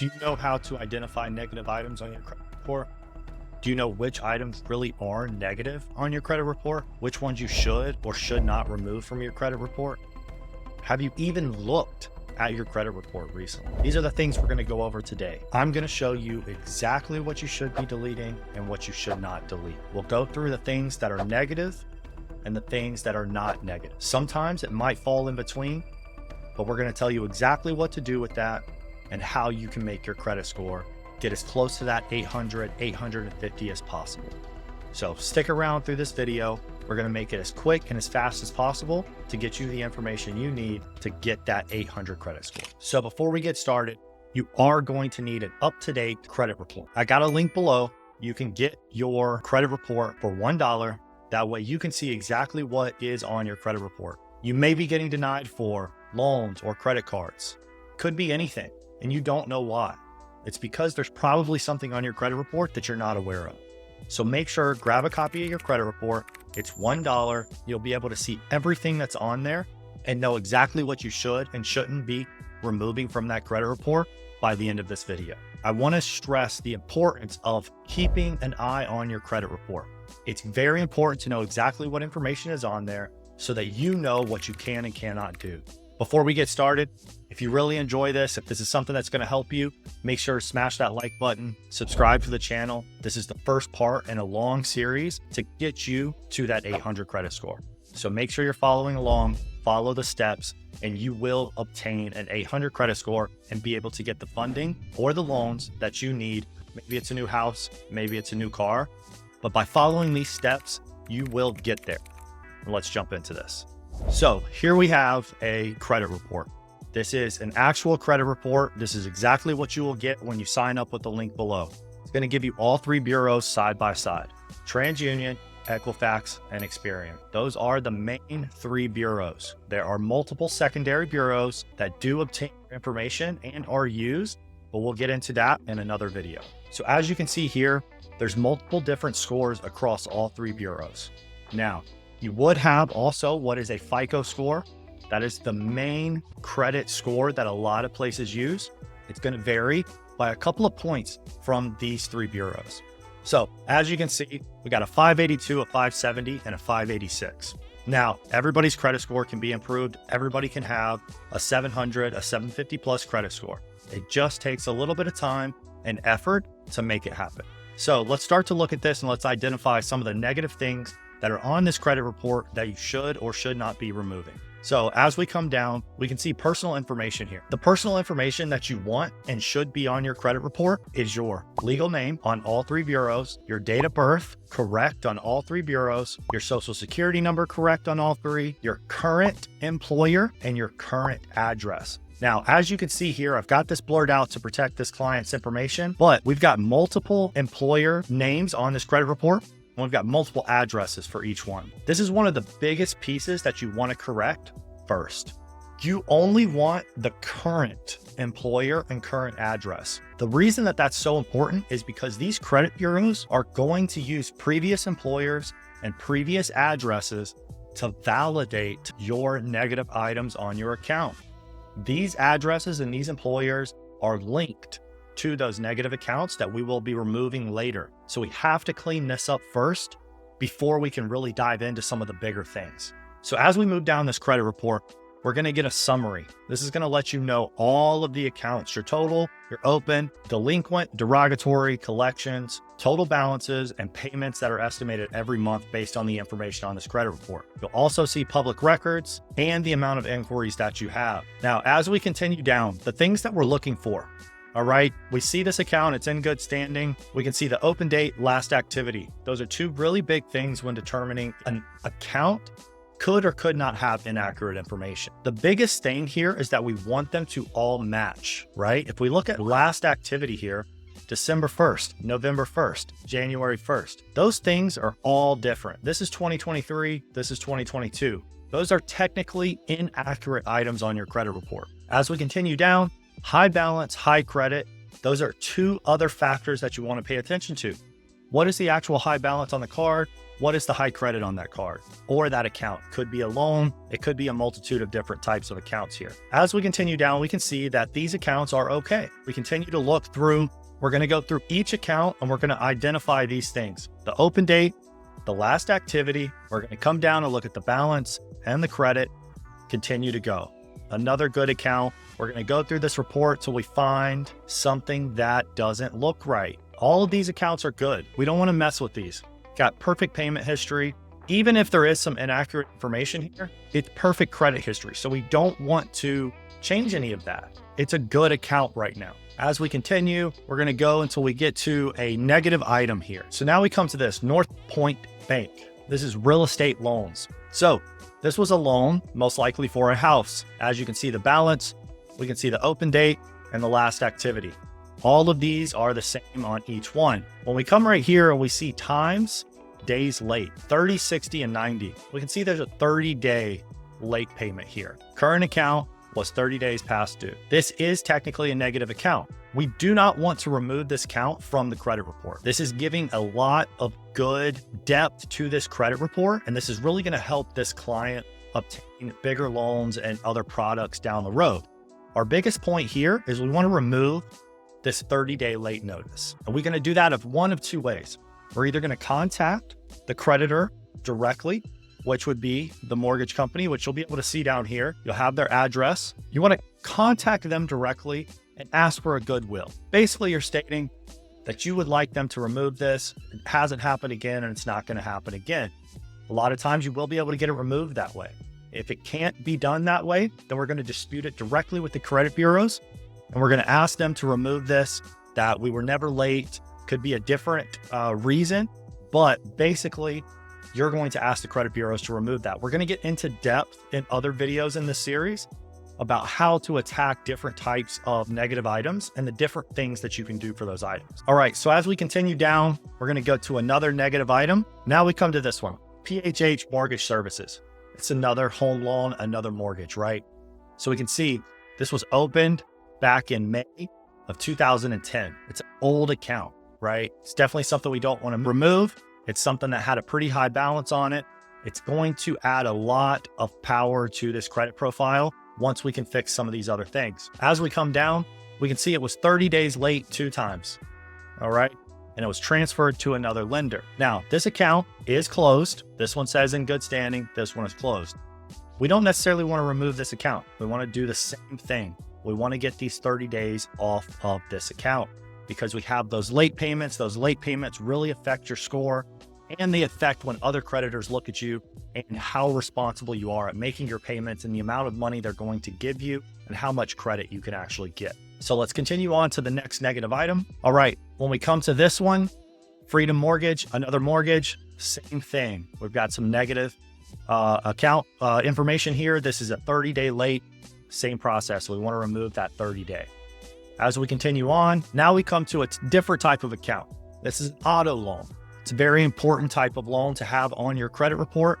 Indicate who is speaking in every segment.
Speaker 1: Do you know how to identify negative items on your credit report? Do you know which items really are negative on your credit report? Which ones you should or should not remove from your credit report? Have you even looked at your credit report recently? These are the things we're going to go over today. I'm going to show you exactly what you should be deleting and what you should not delete. We'll go through the things that are negative and the things that are not negative. Sometimes it might fall in between, but we're going to tell you exactly what to do with that and how you can make your credit score get as close to that 800, 850 as possible. So stick around through this video. We're going to make it as quick and as fast as possible to get you the information you need to get that 800 credit score. So before we get started, you are going to need an up-to-date credit report. I got a link below. You can get your credit report for $1. That way you can see exactly what is on your credit report. You may be getting denied for loans or credit cards. Could be anything, and you don't know why. It's because there's probably something on your credit report that you're not aware of. So make sure, grab a copy of your credit report. It's $1. You'll be able to see everything that's on there and know exactly what you should and shouldn't be removing from that credit report by the end of this video. I want to stress the importance of keeping an eye on your credit report. It's very important to know exactly what information is on there so that you know what you can and cannot do. Before we get started, if you really enjoy this, if this is something that's going to help you, make sure to smash that like button, subscribe to the channel. This is the first part in a long series to get you to that 800 credit score. So make sure you're following along, follow the steps, and you will obtain an 800 credit score and be able to get the funding or the loans that you need. Maybe it's a new house, maybe it's a new car, but by following these steps, you will get there. Let's jump into this. So here we have a credit report. This is an actual credit report. This is exactly what you will get when you sign up with the link below. It's going to give you all three bureaus side by side: TransUnion, Equifax, and Experian. Those are the main three bureaus. There are multiple secondary bureaus that do obtain information and are used, but we'll get into that in another video. So as you can see here, there's multiple different scores across all three bureaus. Now, you would have also what is a FICO score. That is the main credit score that a lot of places use. It's going to vary by a couple of points from these three bureaus. So as you can see, we got a 582, a 570, and a 586. Now, everybody's credit score can be improved. Everybody can have a 700, a 750 plus credit score. It just takes a little bit of time and effort to make it happen. So let's start to look at this and let's identify some of the negative things that are on this credit report that you should or should not be removing. So as we come down, we can see personal information here. The personal information that you want and should be on your credit report is your legal name on all three bureaus, your date of birth correct on all three bureaus, your social security number correct on all three, your current employer, and your current address. Now, as you can see here, I've got this blurred out to protect this client's information, but we've got multiple employer names on this credit report. We've got multiple addresses for each one. This is one of the biggest pieces that you want to correct first. You only want the current employer and current address. The reason that that's so important is because these credit bureaus are going to use previous employers and previous addresses to validate your negative items on your account. These addresses and these employers are linked to those negative accounts that we will be removing later. So we have to clean this up first before we can really dive into some of the bigger things. So as we move down this credit report, we're going to get a summary. This is going to let you know all of the accounts, your total, your open, delinquent, derogatory, collections, total balances, and payments that are estimated every month based on the information on this credit report. You'll also see public records and the amount of inquiries that you have. Now, as we continue down, the things that we're looking for. All right, we see this account, it's in good standing. We can see the open date, last activity. Those are two really big things when determining an account could or could not have inaccurate information. The biggest thing here is that we want them to all match, right? If we look at last activity here, December 1st, November 1st, January 1st, those things are all different. This is 2023, this is 2022. Those are technically inaccurate items on your credit report. As we continue down, high balance, high credit, those are two other factors that you want to pay attention to. What is the actual high balance on the card? What is the high credit on that card or that account? Could be a loan. It could be a multitude of different types of accounts here. As we continue down, we can see that these accounts are okay. We continue to look through. We're going to go through each account and we're going to identify these things: the open date, the last activity. We're going to come down and look at the balance and the credit. Continue to go. Another good account. We're going to go through this report till we find something that doesn't look right. All of these accounts are good. We don't want to mess with these. Got perfect payment history. Even if there is some inaccurate information here, it's perfect credit history. So we don't want to change any of that. It's a good account right now. As we continue, we're going to go until we get to a negative item here. So now we come to this North Point Bank. This is real estate loans. So this was a loan, most likely for a house. As you can see the balance, we can see the open date and the last activity. All of these are the same on each one. When we come right here and we see times, days late, 30, 60, and 90, we can see there's a 30-day late payment here. Current account was 30 days past due. This is technically a negative account. We do not want to remove this account from the credit report. This is giving a lot of good depth to this credit report, and this is really going to help this client obtain bigger loans and other products down the road. Our biggest point here is we want to remove this 30-day late notice. And we're going to do that of one of two ways. We're either going to contact the creditor directly, which would be the mortgage company, which you'll be able to see down here. You'll have their address. You want to contact them directly and ask for a goodwill. Basically, you're stating that you would like them to remove this. It hasn't happened again, and it's not going to happen again. A lot of times you will be able to get it removed that way. If it can't be done that way, then we're going to dispute it directly with the credit bureaus. And we're going to ask them to remove this, that we were never late. Could be a different reason, but basically you're going to ask the credit bureaus to remove that. We're going to get into depth in other videos in this series about how to attack different types of negative items and the different things that you can do for those items. All right, so as we continue down, we're going to go to another negative item. Now we come to this one, PHH Mortgage Services. It's another home loan, another mortgage, right? So we can see this was opened back in May of 2010. It's an old account, right? It's definitely something we don't want to remove. It's something that had a pretty high balance on it. It's going to add a lot of power to this credit profile once we can fix some of these other things. As we come down, we can see it was 30 days late 2 times, all right? And it was transferred to another lender. Now, this account is closed. This one says in good standing. This one is closed. We don't necessarily want to remove this account. We want to do the same thing. We want to get these 30 days off of this account because we have those late payments. Those late payments really affect your score, and they affect when other creditors look at you and how responsible you are at making your payments and the amount of money they're going to give you and how much credit you can actually get. So let's continue on to the next negative item. All right, when we come to this one, Freedom Mortgage, another mortgage, same thing. We've got some negative account information here. This is a 30-day late. Same process. We want to remove that 30-day. As we continue on, now we come to a different type of account. This is an auto loan. It's a very important type of loan to have on your credit report.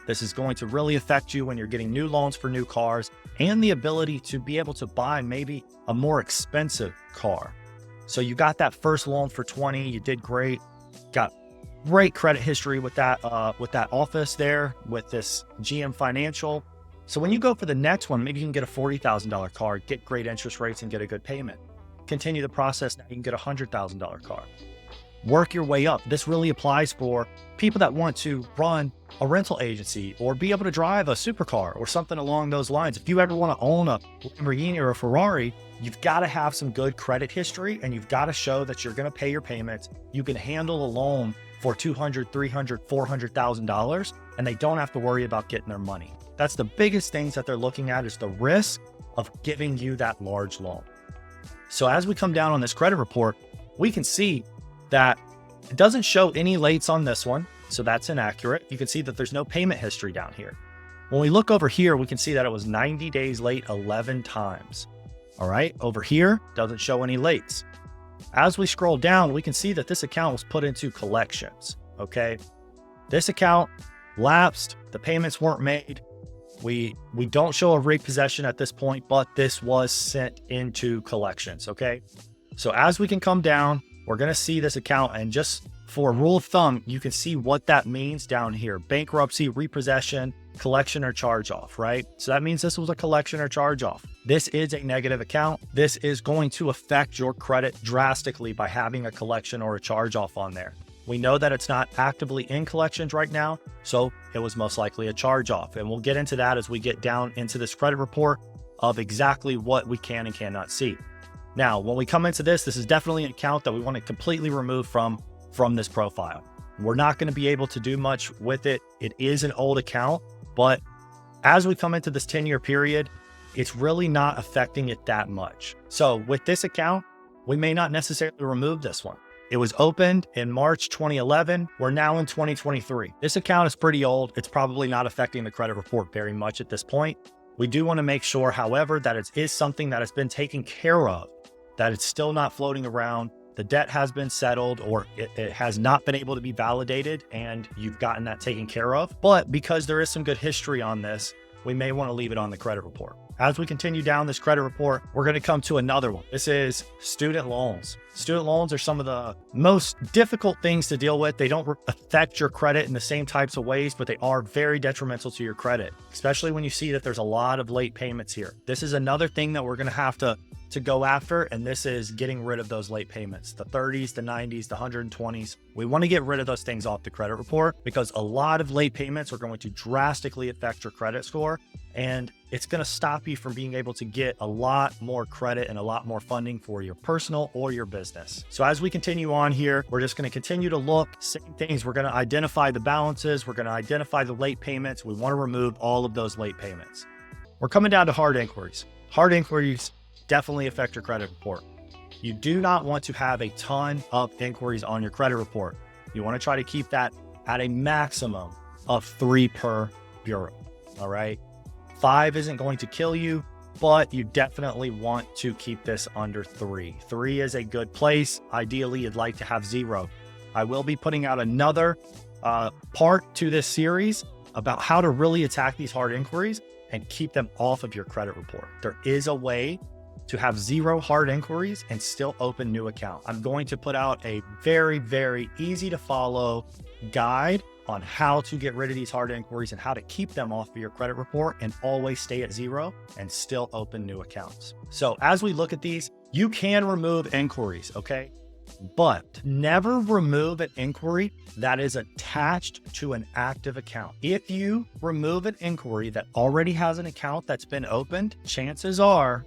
Speaker 1: This is going to really affect you when you're getting new loans for new cars and the ability to be able to buy maybe a more expensive car. So you got that first loan for 20, you did great, got great credit history with that office there, with this GM Financial. So when you go for the next one, maybe you can get a $40,000 car, get great interest rates and get a good payment. Continue the process, now you can get a $100,000 car. Work your way up. This really applies for people that want to run a rental agency or be able to drive a supercar or something along those lines. If you ever want to own a Lamborghini or a Ferrari, you've got to have some good credit history and you've got to show that you're going to pay your payments. You can handle a loan for $200,000, $300,000, $400,000 and they don't have to worry about getting their money. That's the biggest things that they're looking at is the risk of giving you that large loan. So as we come down on this credit report, we can see that it doesn't show any lates on this one. So that's inaccurate. You can see that there's no payment history down here. When we look over here, we can see that it was 90 days late 11 times. All right, over here, doesn't show any lates. As we scroll down, we can see that this account was put into collections, okay? This account lapsed, the payments weren't made. We don't show a repossession at this point, but this was sent into collections, okay? So as we can come down, we're gonna see this account and just for rule of thumb, you can see what that means down here: bankruptcy, repossession, collection, or charge off, right? So that means this was a collection or charge off. This is a negative account. This is going to affect your credit drastically by having a collection or a charge off on there. We know that it's not actively in collections right now, so it was most likely a charge off. And we'll get into that as we get down into this credit report of exactly what we can and cannot see. Now, when we come into this, this is definitely an account that we want to completely remove from this profile. We're not going to be able to do much with it. It is an old account, but as we come into this 10-year period, it's really not affecting it that much. So with this account, we may not necessarily remove this one. It was opened in March 2011. We're now in 2023. This account is pretty old. It's probably not affecting the credit report very much at this point. We do want to make sure, however, that it is something that has been taken care of, that it's still not floating around. The debt has been settled, or it has not been able to be validated, and you've gotten that taken care of. But because there is some good history on this, we may want to leave it on the credit report. As we continue down this credit report, we're going to come to another one. This is student loans. Student loans are some of the most difficult things to deal with. They don't affect your credit in the same types of ways, but they are very detrimental to your credit, especially when you see that there's a lot of late payments here. This is another thing that we're going to have to go after, and this is getting rid of those late payments, the 30s, the 90s, the 120s. We want to get rid of those things off the credit report because a lot of late payments are going to drastically affect your credit score, and it's going to stop you from being able to get a lot more credit and a lot more funding for your personal or your business. So as we continue on here, we're just going to continue to look, same things. We're going to identify the balances. We're going to identify the late payments. We want to remove all of those late payments. We're coming down to hard inquiries. Hard inquiries definitely affect your credit report. You do not want to have a ton of inquiries on your credit report. You want to try to keep that at a maximum of 3 per bureau. All right. 5 isn't going to kill you, but you definitely want to keep this under 3. 3 is a good place. Ideally, you'd like to have 0. I will be putting out another part to this series about how to really attack these hard inquiries and keep them off of your credit report. There is a way to have 0 hard inquiries and still open new account. I'm going to put out a very, very easy to follow guide on how to get rid of these hard inquiries and how to keep them off of your credit report and always stay at 0 and still open new accounts. So as we look at these, you can remove inquiries, okay? But never remove an inquiry that is attached to an active account. If you remove an inquiry that already has an account that's been opened, chances are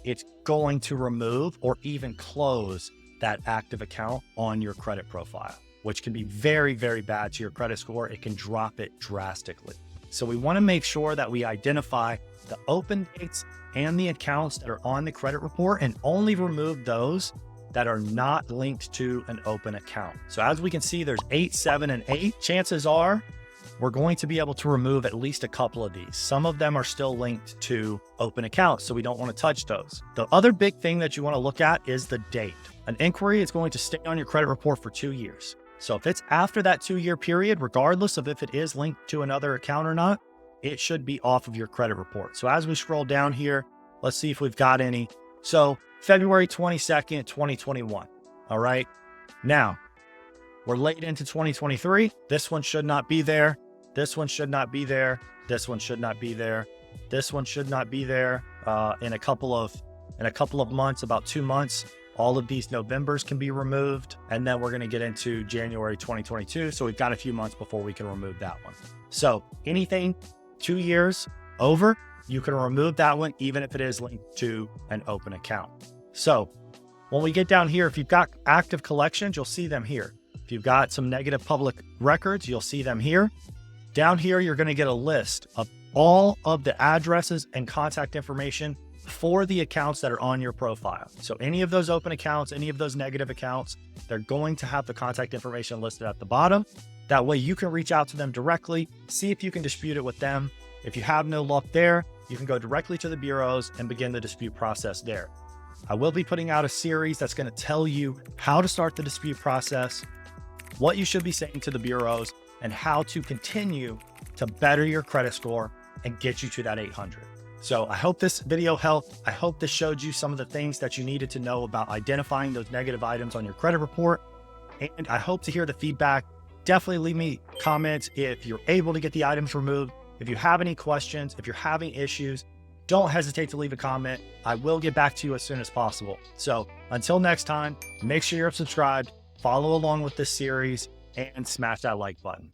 Speaker 1: it's going to remove or even close that active account on your credit profile, which can be very, very bad to your credit score. It can drop it drastically. So we want to make sure that we identify the open dates and the accounts that are on the credit report and only remove those that are not linked to an open account. So as we can see, there's 8, 7, and 8. Chances are we're going to be able to remove at least a couple of these. Some of them are still linked to open accounts, so we don't want to touch those. The other big thing that you want to look at is the date. An inquiry is going to stay on your credit report for 2 years. So if it's after that 2-year period, regardless of if it is linked to another account or not, it should be off of your credit report. So as we scroll down here, let's see if we've got any. So February 22nd, 2021. All right. Now we're late into 2023. This one should not be there. This one should not be there. This one should not be there. This one should not be there. In a couple of months, about 2 months, all of these Novembers can be removed. And then we're going to get into January 2022. So we've got a few months before we can remove that one. So anything 2 years over, you can remove that one, even if it is linked to an open account. So when we get down here, if you've got active collections, you'll see them here. If you've got some negative public records, you'll see them here. Down here, you're going to get a list of all of the addresses and contact information for the accounts that are on your profile. So any of those open accounts, any of those negative accounts, they're going to have the contact information listed at the bottom. That way you can reach out to them directly, see if you can dispute it with them. If you have no luck there, you can go directly to the bureaus and begin the dispute process there. I will be putting out a series that's going to tell you how to start the dispute process, what you should be saying to the bureaus, and how to continue to better your credit score and get you to that 800. So I hope this video helped. I hope this showed you some of the things that you needed to know about identifying those negative items on your credit report And I hope to hear the feedback. Definitely leave me comments if you're able to get the items removed. If you have any questions, if you're having issues, don't hesitate to leave a comment. I will get back to you as soon as possible. So until next time, make sure you're subscribed, follow along with this series, and smash that like button.